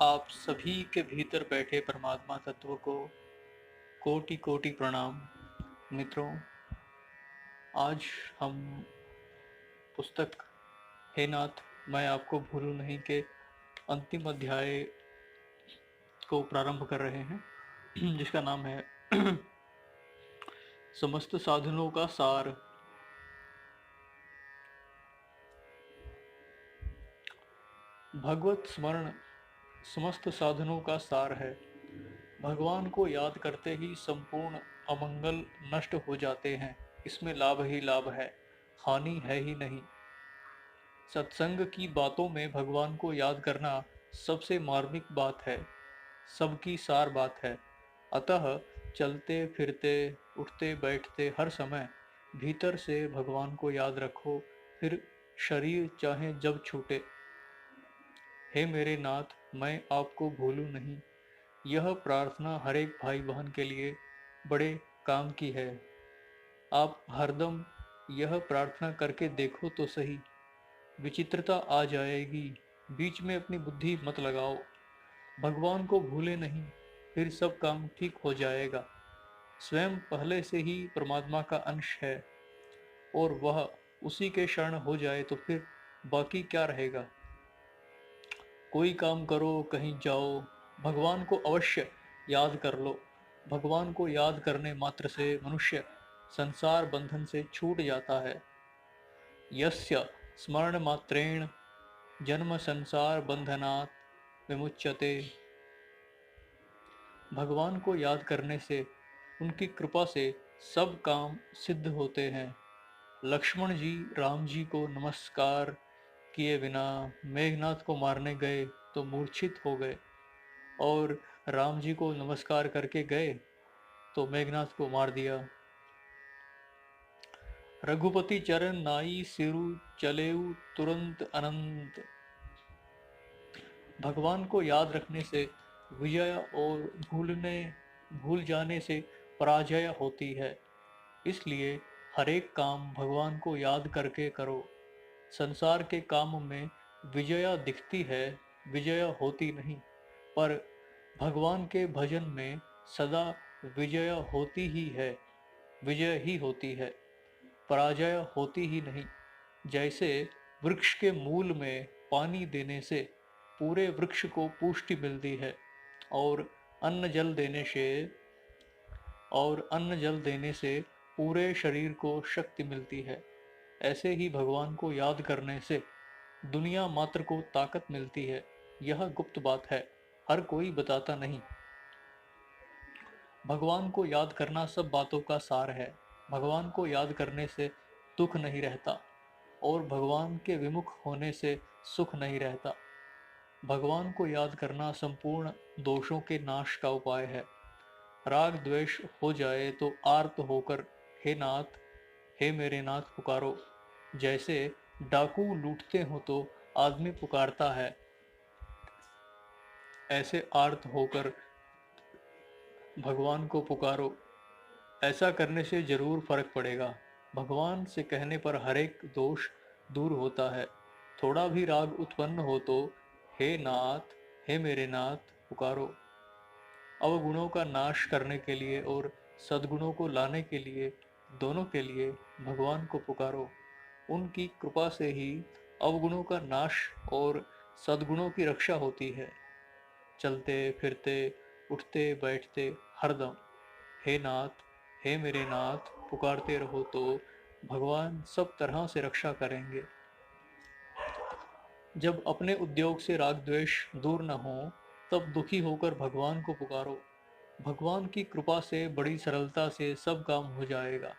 आप सभी के भीतर बैठे परमात्मा तत्व को कोटि कोटि प्रणाम। मित्रों, आज हम पुस्तक हे नाथ मैं आपको भूलूं नहीं के अंतिम अध्याय को प्रारंभ कर रहे हैं जिसका नाम है समस्त साधनों का सार। भगवत स्मरण समस्त साधनों का सार है। भगवान को याद करते ही संपूर्ण अमंगल नष्ट हो जाते हैं। इसमें लाभ ही लाभ है, हानि है ही नहीं। सत्संग की बातों में भगवान को याद करना सबसे मार्मिक बात है, सबकी सार बात है। अतः चलते फिरते उठते बैठते हर समय भीतर से भगवान को याद रखो, फिर शरीर चाहे जब छूटे। हे मेरे नाथ मैं आपको भूलूं नहीं, यह प्रार्थना हर एक भाई बहन के लिए बड़े काम की है। आप हरदम यह प्रार्थना करके देखो तो सही, विचित्रता आ जाएगी। बीच में अपनी बुद्धि मत लगाओ, भगवान को भूले नहीं, फिर सब काम ठीक हो जाएगा। स्वयं पहले से ही परमात्मा का अंश है और वह उसी के शरण हो जाए तो फिर बाकी क्या रहेगा। कोई काम करो, कहीं जाओ, भगवान को अवश्य याद कर लो। भगवान को याद करने मात्र से मनुष्य संसार बंधन से छूट जाता है। यस्य स्मरण मात्रेण जन्म संसार बंधनात् विमुच्यते। भगवान को याद करने से, उनकी कृपा से सब काम सिद्ध होते हैं। लक्ष्मण जी राम जी को नमस्कार किए बिना मेघनाथ को मारने गए तो मूर्छित हो गए, और राम जी को नमस्कार करके गए तो मेघनाथ को मार दिया। रघुपति चरण नाई सिरु चलेऊ तुरंत अनंत। भगवान को याद रखने से विजय और भूल जाने से पराजय होती है। इसलिए हर एक काम भगवान को याद करके करो। संसार के काम में विजया दिखती है, विजय होती नहीं। पर भगवान के भजन में सदा विजय होती ही है, विजय ही होती है, पराजय होती ही नहीं। जैसे वृक्ष के मूल में पानी देने से पूरे वृक्ष को पुष्टि मिलती है, और अन्न जल देने से पूरे शरीर को शक्ति मिलती है। ऐसे ही भगवान को याद करने से दुनिया मात्र को ताकत मिलती है। यह गुप्त बात है, हर कोई बताता नहीं। भगवान को याद करना सब बातों का सार है। भगवान को याद करने से दुख नहीं रहता, और भगवान के विमुख होने से सुख नहीं रहता। भगवान को याद करना संपूर्ण दोषों के नाश का उपाय है। राग द्वेष हो जाए तो आर्त होकर हे नाथ, हे मेरे नाथ पुकारो। जैसे डाकू लूटते हो तो आदमी पुकारता है, ऐसे आर्त होकर भगवान को पुकारो। ऐसा करने से जरूर फर्क पड़ेगा। भगवान से कहने पर हर एक दोष दूर होता है। थोड़ा भी राग उत्पन्न हो तो हे नाथ, हे मेरे नाथ पुकारो। अवगुणों का नाश करने के लिए और सद्गुणों को लाने के लिए, दोनों के लिए भगवान को पुकारो। उनकी कृपा से ही अवगुणों का नाश और सद्गुणों की रक्षा होती है। चलते फिरते उठते बैठते हरदम हे नाथ, हे मेरे नाथ पुकारते रहो तो भगवान सब तरह से रक्षा करेंगे। जब अपने उद्योग से राग द्वेष दूर न हो, तब दुखी होकर भगवान को पुकारो। भगवान की कृपा से बड़ी सरलता से सब काम हो जाएगा।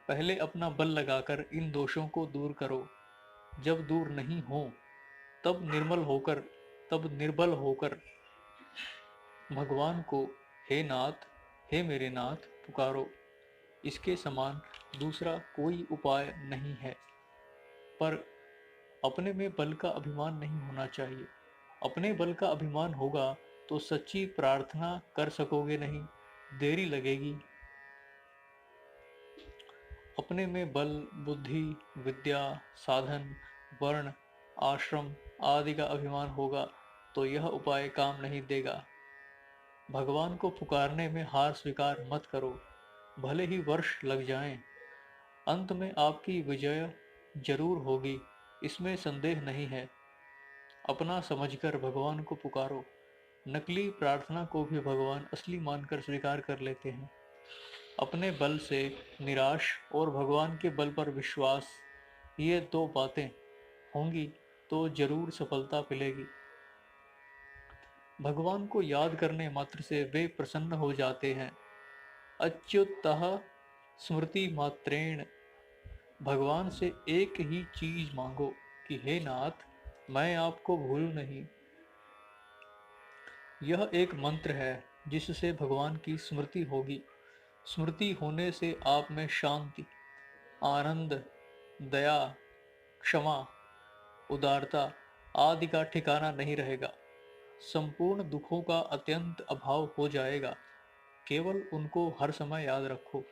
पहले अपना बल लगाकर इन दोषों को दूर करो। जब दूर नहीं हो, तब निर्बल होकर भगवान को हे नाथ, हे मेरे नाथ पुकारो। इसके समान दूसरा कोई उपाय नहीं है। पर अपने में बल का अभिमान नहीं होना चाहिए। अपने बल का अभिमान होगा तो सच्ची प्रार्थना कर सकोगे नहीं, देरी लगेगी। अपने में बल, बुद्धि, विद्या, साधन, वर्ण, आश्रम आदि का अभिमान होगा तो यह उपाय काम नहीं देगा। भगवान को पुकारने में हार स्वीकार मत करो, भले ही वर्ष लग जाएं। अंत में आपकी विजय जरूर होगी, इसमें संदेह नहीं है। अपना समझकर भगवान को पुकारो। नकली प्रार्थना को भी भगवान असली मानकर स्वीकार कर लेते हैं। अपने बल से निराश और भगवान के बल पर विश्वास, ये दो बातें होंगी तो जरूर सफलता मिलेगी। भगवान को याद करने मात्र से वे प्रसन्न हो जाते हैं। अच्युतः स्मृति मात्रेण। भगवान से एक ही चीज मांगो कि हे नाथ, मैं आपको भूलूं नहीं। यह एक मंत्र है जिससे भगवान की स्मृति होगी। स्मृति होने से आप में शांति, आनंद, दया, क्षमा, उदारता आदि का ठिकाना नहीं रहेगा। संपूर्ण दुखों का अत्यंत अभाव हो जाएगा। केवल उनको हर समय याद रखो।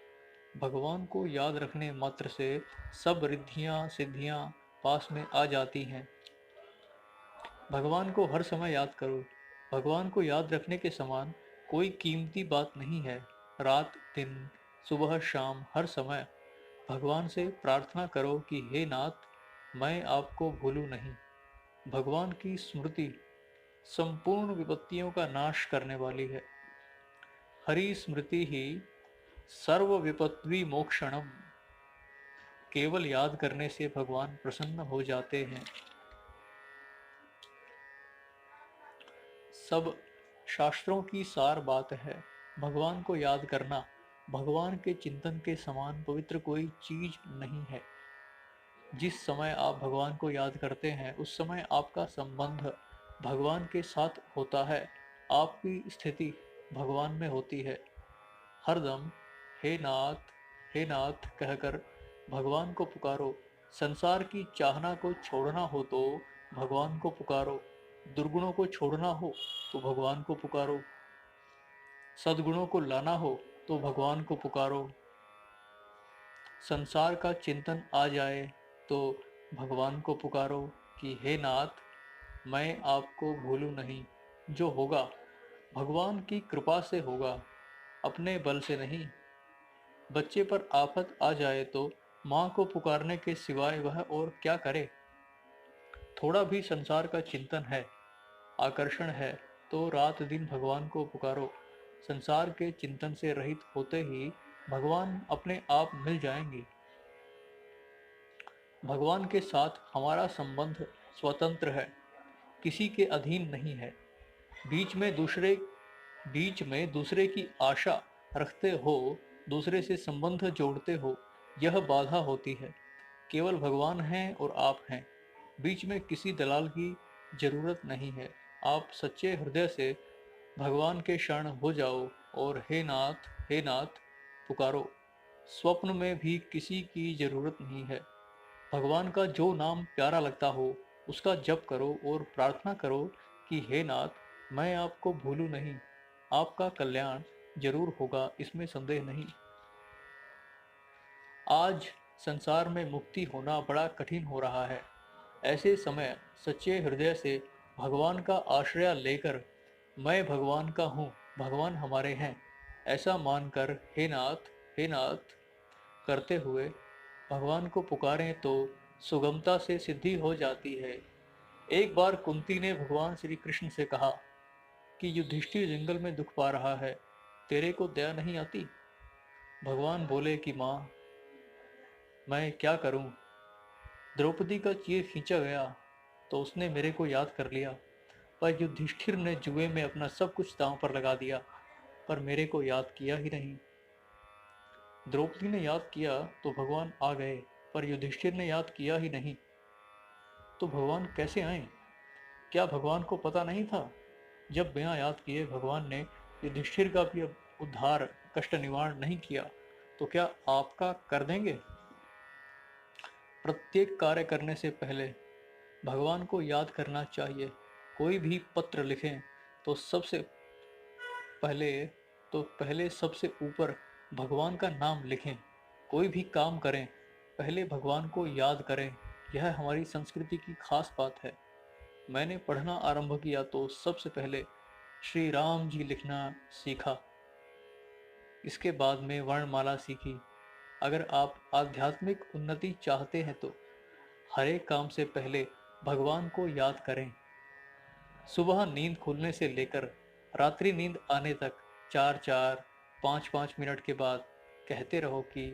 भगवान को याद रखने मात्र से सब रिद्धियां सिद्धियां पास में आ जाती हैं। भगवान को हर समय याद करो। भगवान को याद रखने के समान कोई कीमती बात नहीं है। रात दिन, सुबह शाम, हर समय भगवान से प्रार्थना करो कि हे नाथ, मैं आपको भूलूं नहीं। भगवान की स्मृति संपूर्ण विपत्तियों का नाश करने वाली है। हरि स्मृति ही सर्व विपत्ति मोक्षणम। केवल याद करने से भगवान प्रसन्न हो जाते हैं। सब शास्त्रों की सार बात है। भगवान को याद करना भगवान के चिंतन के समान पवित्र कोई चीज नहीं है। जिस समय आप भगवान को याद करते हैं उस समय आपका संबंध भगवान के साथ होता है। आपकी स्थिति भगवान में होती है। हरदम हे नाथ कहकर भगवान को पुकारो। संसार की चाहना को छोड़ना हो तो भगवान को पुकारो। दुर्गुणों को छोड़ना हो तो भगवान को पुकारो। सद्गुणों को लाना हो तो भगवान को पुकारो। संसार का चिंतन आ जाए तो भगवान को पुकारो कि हे नाथ, मैं आपको भूलूं नहीं। जो होगा भगवान की कृपा से होगा, अपने बल से नहीं। बच्चे पर आफत आ जाए तो माँ को पुकारने के सिवाय वह और क्या करे। थोड़ा भी संसार का चिंतन है, आकर्षण है तो रात दिन भगवान को पुकारो। संसार के चिंतन से रहित होते ही भगवान अपने आप मिल जाएंगे। भगवान के साथ हमारा संबंध स्वतंत्र है, किसी के अधीन नहीं है। बीच में दूसरे की आशा रखते हो, दूसरे से संबंध जोड़ते हो, यह बाधा होती है। केवल भगवान हैं और आप हैं। बीच में किसी दलाल की जरूरत नहीं है। आप सच्चे हृदय से भगवान के शरण हो जाओ और हे नाथ पुकारो। स्वप्न में भी किसी की जरूरत नहीं है। भगवान का जो नाम प्यारा लगता हो उसका जप करो और प्रार्थना करो कि हे नाथ, मैं आपको भूलूं नहीं। आपका कल्याण जरूर होगा, इसमें संदेह नहीं। आज संसार में मुक्ति होना बड़ा कठिन हो रहा है। ऐसे समय सच्चे हृदय से भगवान का आश्रय लेकर मैं भगवान का हूँ, भगवान हमारे हैं, ऐसा मानकर हे नाथ करते हुए भगवान को पुकारें तो सुगमता से सिद्धि हो जाती है। एक बार कुंती ने भगवान श्री कृष्ण से कहा कि युधिष्ठिर जंगल में दुख पा रहा है, तेरे को दया नहीं आती। भगवान बोले कि माँ, मैं क्या करूं। द्रौपदी का चीर खींचा गया तो उसने मेरे को याद कर लिया, पर युधिष्ठिर ने जुए में अपना सब कुछ दांव पर लगा दिया, पर मेरे को याद किया ही नहीं। द्रौपदी ने याद किया तो भगवान आ गए, पर युधिष्ठिर ने याद किया ही नहीं, तो भगवान कैसे आए। क्या भगवान को पता नहीं था। जब बिना याद किए भगवान ने युधिष्ठिर का भी उद्धार, कष्ट निवारण नहीं किया, तो क्या आपका कर देंगे। प्रत्येक कार्य करने से पहले भगवान को याद करना चाहिए। कोई भी पत्र लिखें तो पहले पहले सबसे ऊपर भगवान का नाम लिखें। कोई भी काम करें पहले भगवान को याद करें। यह हमारी संस्कृति की खास बात है। मैंने पढ़ना आरंभ किया तो सबसे पहले श्री राम जी लिखना सीखा। इसके बाद में वर्णमाला सीखी। अगर आप आध्यात्मिक उन्नति चाहते हैं तो हर एक काम से पहले भगवान को याद करें। सुबह नींद खुलने से लेकर रात्रि नींद आने तक 4-4, 5-5 मिनट के बाद कहते रहो कि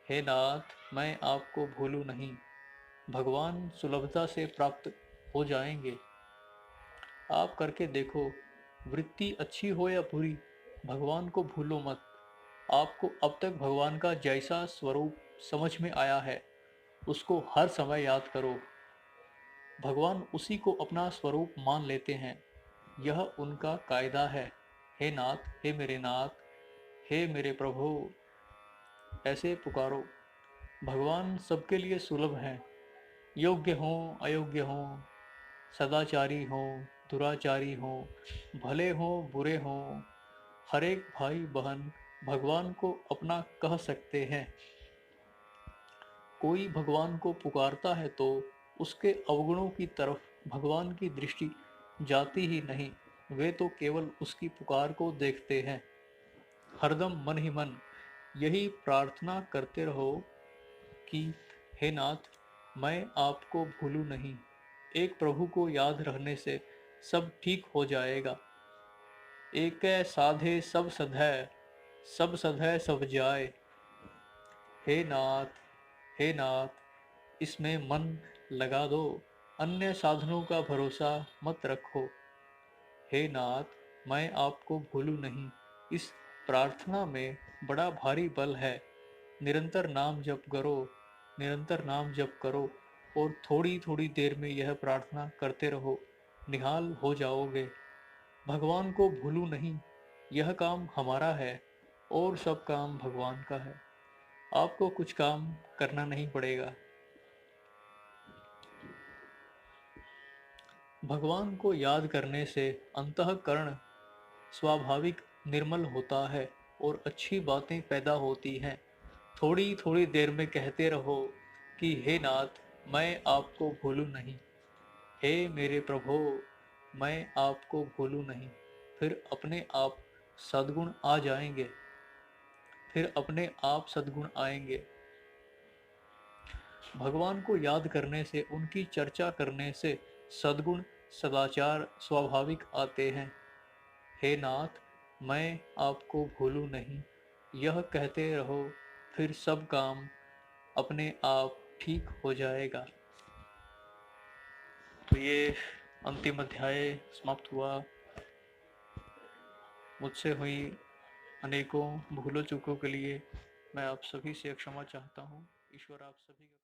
हे नाथ, मैं आपको भूलूं नहीं। भगवान सुलभता से प्राप्त हो जाएंगे। आप करके देखो, वृत्ति अच्छी हो या बुरी, भगवान को भूलो मत। आपको अब तक भगवान का जैसा स्वरूप समझ में आया है, उसको हर समय याद करो। भगवान उसी को अपना स्वरूप मान लेते हैं। यह उनका कायदा है। हे नाथ, हे मेरे नाथ, हे मेरे प्रभु, ऐसे पुकारो। भगवान सबके लिए सुलभ हैं। योग्य हों अयोग्य हों, सदाचारी हों दुराचारी हों, भले हों बुरे हों, हर एक भाई बहन भगवान को अपना कह सकते हैं। कोई भगवान को पुकारता है तो उसके अवगुणों की तरफ भगवान की दृष्टि जाती ही नहीं। वे तो केवल उसकी पुकार को देखते हैं। हरदम मन ही मन यही प्रार्थना करते रहो कि हे नाथ, मैं आपको भूलूं नहीं। एक प्रभु को याद रखने से सब ठीक हो जाएगा। एकै साधे सब सधै, सब सधै सब जाए। हे नाथ, हे नाथ, इसमें मन लगा दो। अन्य साधनों का भरोसा मत रखो। हे नाथ, मैं आपको भूलूं नहीं। इस प्रार्थना में बड़ा भारी बल है। निरंतर नाम जप करो, निरंतर नाम जप करो और थोड़ी थोड़ी देर में यह प्रार्थना करते रहो। निहाल हो जाओगे। भगवान को भूलूं नहीं, यह काम हमारा है और सब काम भगवान का है। आपको कुछ काम करना नहीं पड़ेगा। भगवान को याद करने से अंतःकरण स्वाभाविक निर्मल होता है और अच्छी बातें पैदा होती हैं। थोड़ी थोड़ी देर में कहते रहो कि हे नाथ, मैं आपको भूलूं नहीं। हे मेरे प्रभु, मैं आपको भूलूं नहीं। फिर अपने आप सद्गुण आ जाएंगे। फिर अपने आप सद्गुण आएंगे। भगवान को याद करने से, उनकी चर्चा करने से सद्गुण सदाचार स्वाभाविक आते हैं। हे नाथ, मैं आपको भूलूं नहीं, यह कहते रहो, फिर सब काम अपने आप ठीक हो जाएगा। तो ये अंतिम अध्याय समाप्त हुआ। मुझसे हुई अनेकों भूलों चूकों के लिए मैं आप सभी से क्षमा चाहता हूँ। ईश्वर आप सभी का